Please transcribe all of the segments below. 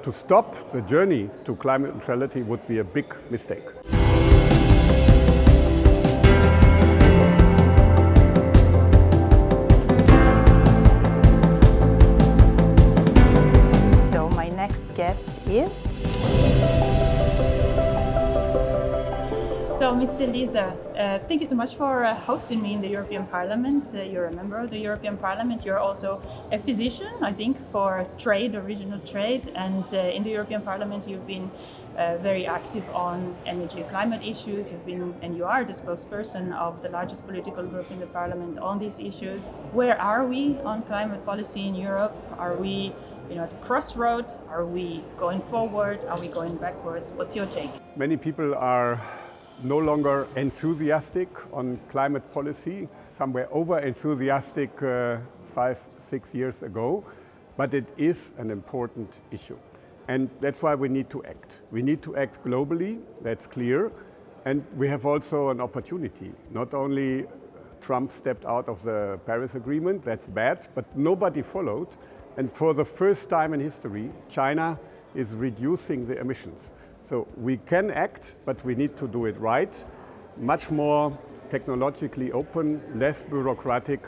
To stop the journey to climate neutrality would be a big mistake. So my next guest is... So, Mr. Liese, thank you so much for hosting me in the European Parliament. You're a member of the European Parliament. You're also a physician, I think, for trade, original trade. And in the European Parliament, you've been very active on energy and climate issues. You've been, and you are the spokesperson of the largest political group in the Parliament on these issues. Where are we on climate policy in Europe? Are we at the crossroad? Are we going forward? Are we going backwards? What's your take? Many people are no longer enthusiastic on climate policy. Some were over-enthusiastic 5-6 years ago, but it is an important issue. And that's why we need to act. We need to act globally, that's clear. And we have also an opportunity. Not only Trump stepped out of the Paris Agreement, that's bad, but nobody followed. And for the first time in history, China is reducing the emissions. So we can act, but we need to do it right, much more technologically open, less bureaucratic.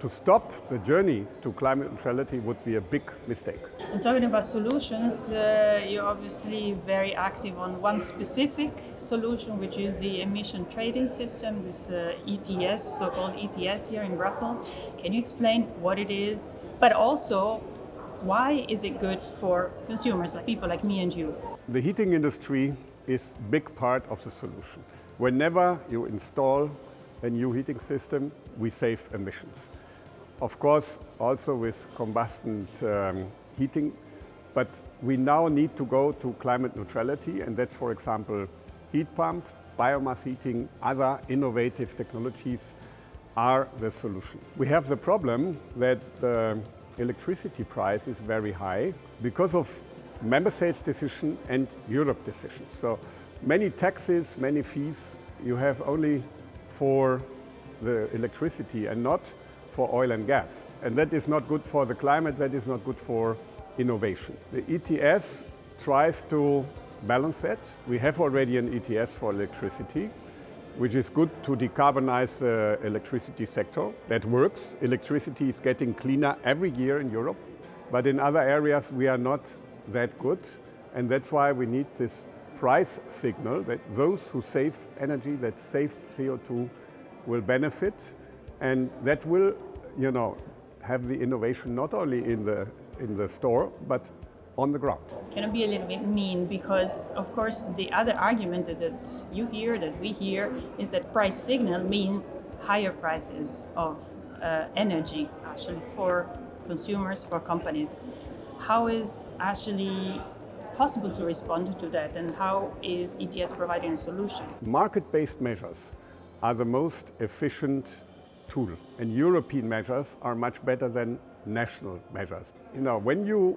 To stop the journey to climate neutrality would be a big mistake. And talking about solutions, you're obviously very active on one specific solution, which is the emission trading system, this ETS, so-called ETS here in Brussels. Can you explain what it is, but also why is it good for consumers, like people like me and you? The heating industry is a big part of the solution. Whenever you install a new heating system, we save emissions. Of course, also with combustion heating, but we now need to go to climate neutrality, and that's, for example, heat pump, biomass heating, other innovative technologies are the solution. We have the problem that the electricity price is very high because of member states' decision and Europe decision. So many taxes, many fees you have only for the electricity and not for oil and gas. And that is not good for the climate, that is not good for innovation. The ETS tries to balance that. We have already an ETS for electricity, which is good to decarbonize the electricity sector. That works. Electricity is getting cleaner every year in Europe, but in other areas we are not that good, and that's why we need this price signal that those who save energy, that save CO2, will benefit, and that will, have the innovation not only in the store but on the ground. Can I be a little bit mean? Because, of course, the other argument that you hear, that we hear, is that price signal means higher prices of energy, actually, for consumers, for companies. How is actually possible to respond to that, and how is ETS providing a solution? Market-based measures are the most efficient tool, and European measures are much better than national measures. When you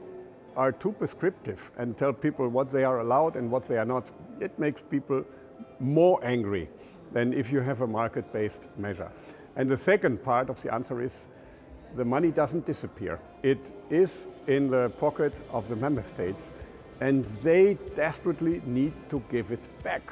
are too prescriptive and tell people what they are allowed and what they are not, it makes people more angry than if you have a market-based measure. And the second part of the answer is the money doesn't disappear. It is in the pocket of the member states, and they desperately need to give it back.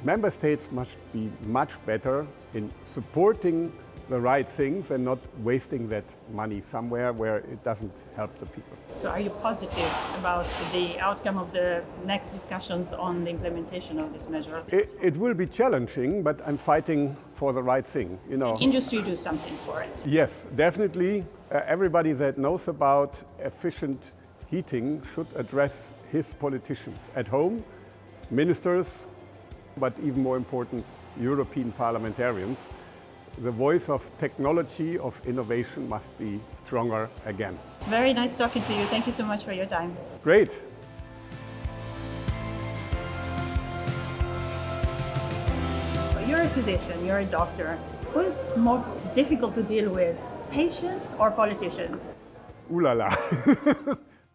Member states must be much better in supporting the right things and not wasting that money somewhere where it doesn't help the people. So are you positive about the outcome of the next discussions on the implementation of this measure? It will be challenging, but I'm fighting for the right thing. Can industry do something for it? Yes, definitely. Everybody that knows about efficient heating should address his politicians at home, ministers, but even more important, European parliamentarians. The voice of technology, of innovation must be stronger again. Very nice talking to you. Thank you so much for your time. Great. You're a physician, you're a doctor. Who's most difficult to deal with, patients or politicians? Ooh la la.